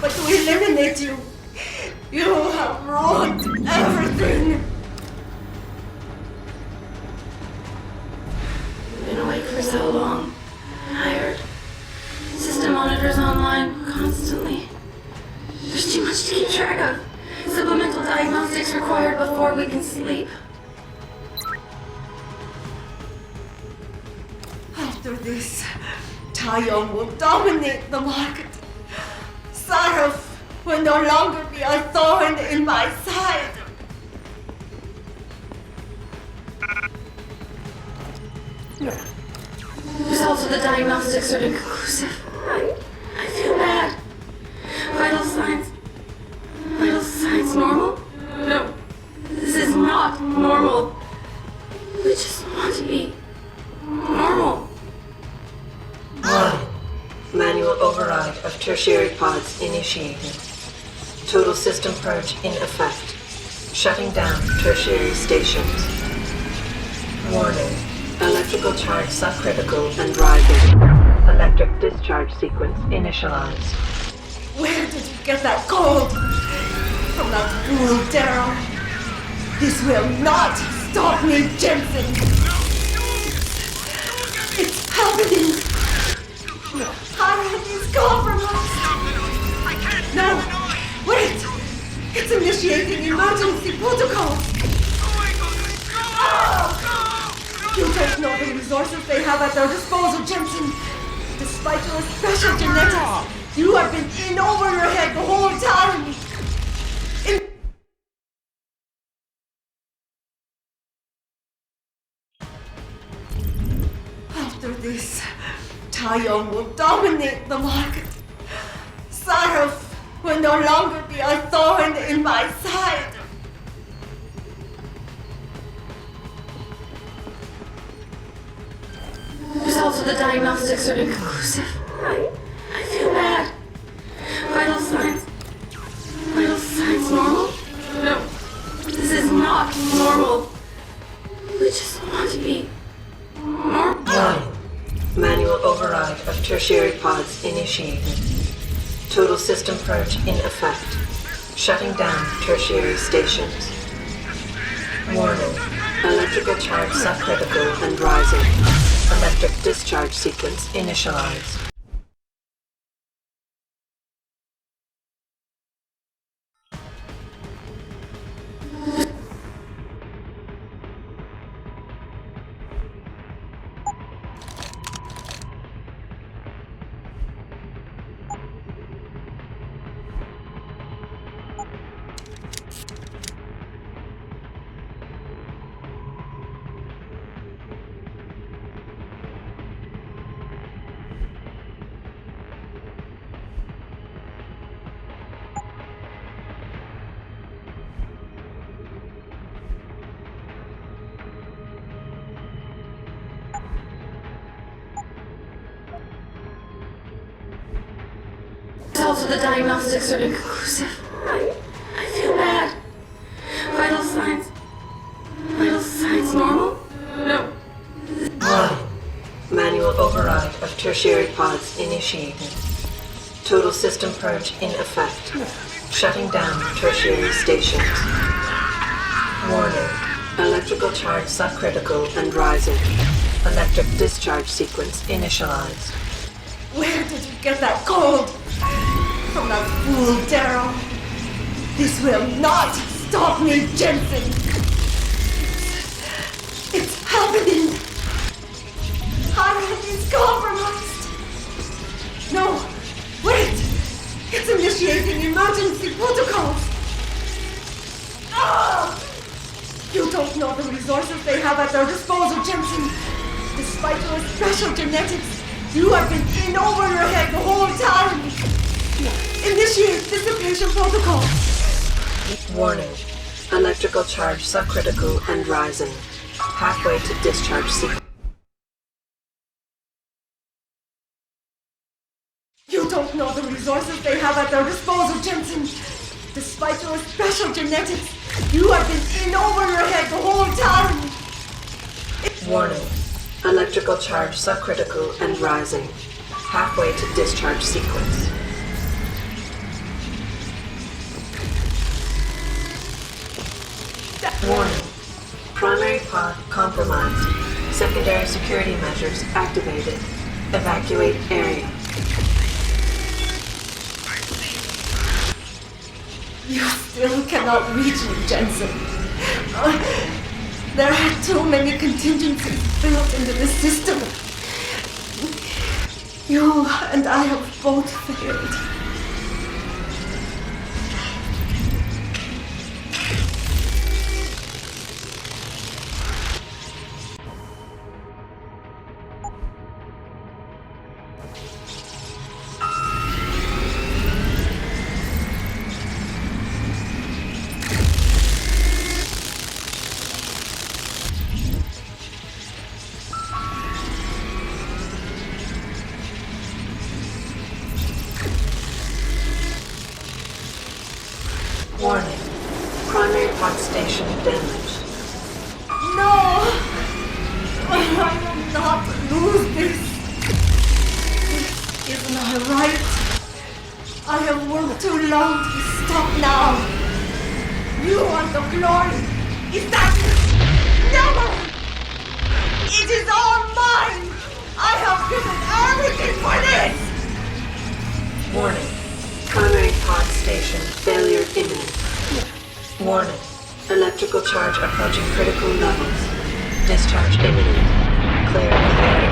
but to eliminate you. You have ruined everything. Been awake for so long. Tired. System monitors online constantly. There's too much to keep track of. Supplemental diagnostics required before we can sleep. After this, Taeyong will dominate the market. Sarov will no longer be a thorn in my side. Results of the diagnostics are inconclusive. I feel bad. Vital signs normal? No, this is not normal. We just want to be normal. Manual override of tertiary pods initiated. Total system purge in effect. Shutting down tertiary stations. Warning. Electrical charge subcritical and rising. Electric discharge sequence initialized. Where did you get that gold? From that fool Daryl. This will not stop me, Jensen. It's happening. Harlan is compromised. No, wait. It's initiating emergency protocols. You don't know the resources they have at their disposal, Jensen. Despite your special genetics, you have been in over your head the whole time. After this, Taeyong will dominate the market. Sarov will no longer be a thorn in my side. Results of the diagnostics are inconclusive. I feel bad. Vital signs normal? No, this is not normal. We just want to be normal. Manual override of tertiary pods initiated. Total system purge in effect. Shutting down tertiary stations. Warning. Electrical charge subcritical and rising. Electric discharge sequence initialized. Results of the diagnostics are inconclusive. I feel bad. Vital signs normal? No. Manual override of tertiary pods initiated. Total system purge in effect. Shutting down tertiary stations. Warning. Electrical charge subcritical and rising. Electric discharge sequence initialized. Where did you get that gold? From that fool Daryl. This will not stop me, Jensen. It's happening. Harlan is compromised. No, wait. It's initiating emergency protocols. You don't know the resources they have at their disposal, Jensen. Despite your special genetics, you have been in over your head the whole time. Initiate dissipation protocol. Warning. Electrical charge subcritical and rising. Halfway to discharge sequence. You don't know the resources they have at their disposal, Jensen. Despite your special genetics, you have been in over your head the whole time. Warning. Electrical charge subcritical and rising. Halfway to discharge sequence. compromised. Secondary security measures activated. Evacuate area. You still cannot reach me, Jensen. There are too many contingencies built into the system. You and I have both failed. Warning. Primary pod station damaged. No! I will not lose this. This is not right. I have worked too long to stop now. You want the glory. Is that never? It is all mine. I have given everything for this. Warning. Primary pod station failure imminent. Warning. Electrical charge approaching critical levels. Discharge imminent. Clear the area.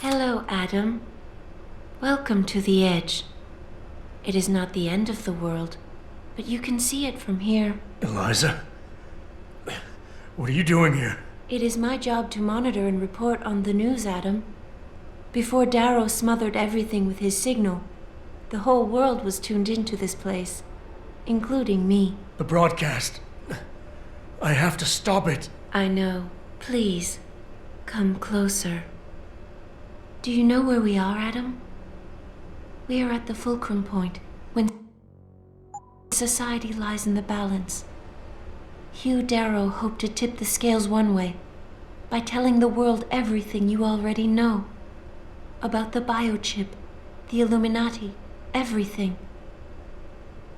Hello, Adam. Welcome to the edge. It is not the end of the world, but you can see it from here. Eliza? What are you doing here? It is my job to monitor and report on the news, Adam. Before Darrow smothered everything with his signal, the whole world was tuned into this place, including me. The broadcast. I have to stop it. I know. Please, come closer. Do you know where we are, Adam? We are at the fulcrum point, when society lies in the balance. Hugh Darrow hoped to tip the scales one way, by telling the world everything you already know. About the biochip, the Illuminati, everything.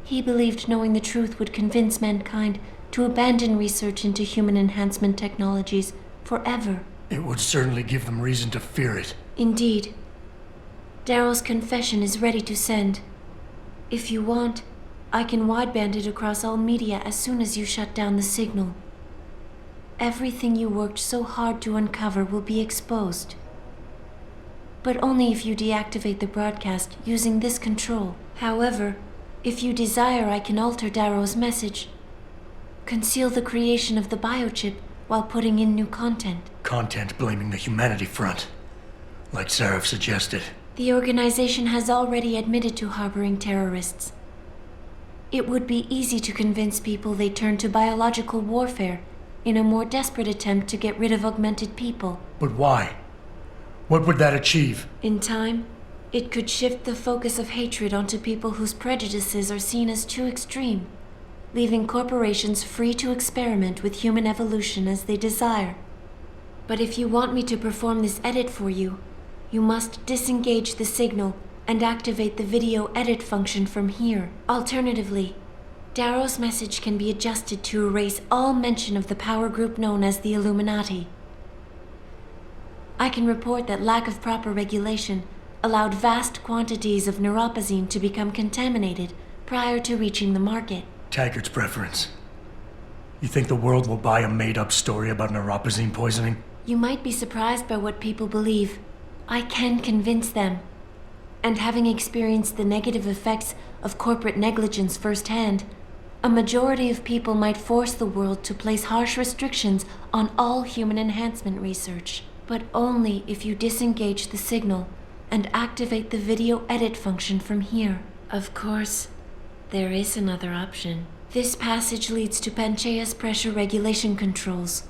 He believed knowing the truth would convince mankind to abandon research into human enhancement technologies forever. It would certainly give them reason to fear it. Indeed. Darrow's confession is ready to send. If you want, I can wideband it across all media as soon as you shut down the signal. Everything you worked so hard to uncover will be exposed. But only if you deactivate the broadcast using this control. However, if you desire, I can alter Darrow's message. Conceal the creation of the biochip while putting in new content. Content blaming the humanity front, like Sarif suggested. The organization has already admitted to harboring terrorists. It would be easy to convince people they turn to biological warfare in a more desperate attempt to get rid of augmented people. But why? What would that achieve? In time, it could shift the focus of hatred onto people whose prejudices are seen as too extreme, leaving corporations free to experiment with human evolution as they desire. But if you want me to perform this edit for you, you must disengage the signal and activate the video edit function from here. Alternatively, Darrow's message can be adjusted to erase all mention of the power group known as the Illuminati. I can report that lack of proper regulation allowed vast quantities of neuropozyne to become contaminated prior to reaching the market. Taggart's preference. You think the world will buy a made-up story about neuropozyne poisoning? You might be surprised by what people believe. I can convince them. And having experienced the negative effects of corporate negligence firsthand, a majority of people might force the world to place harsh restrictions on all human enhancement research. But only if you disengage the signal and activate the video edit function from here. Of course, there is another option. This passage leads to Panchaea's pressure regulation controls.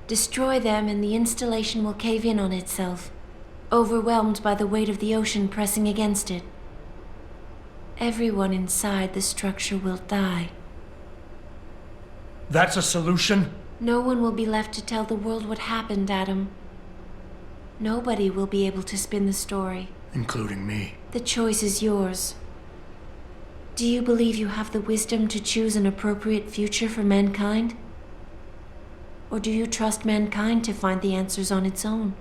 Destroy them and the installation will cave in on itself, overwhelmed by the weight of the ocean pressing against it. Everyone inside the structure will die. That's a solution? No one will be left to tell the world what happened, Adam. Nobody will be able to spin the story. Including me. The choice is yours. Do you believe you have the wisdom to choose an appropriate future for mankind? Or do you trust mankind to find the answers on its own?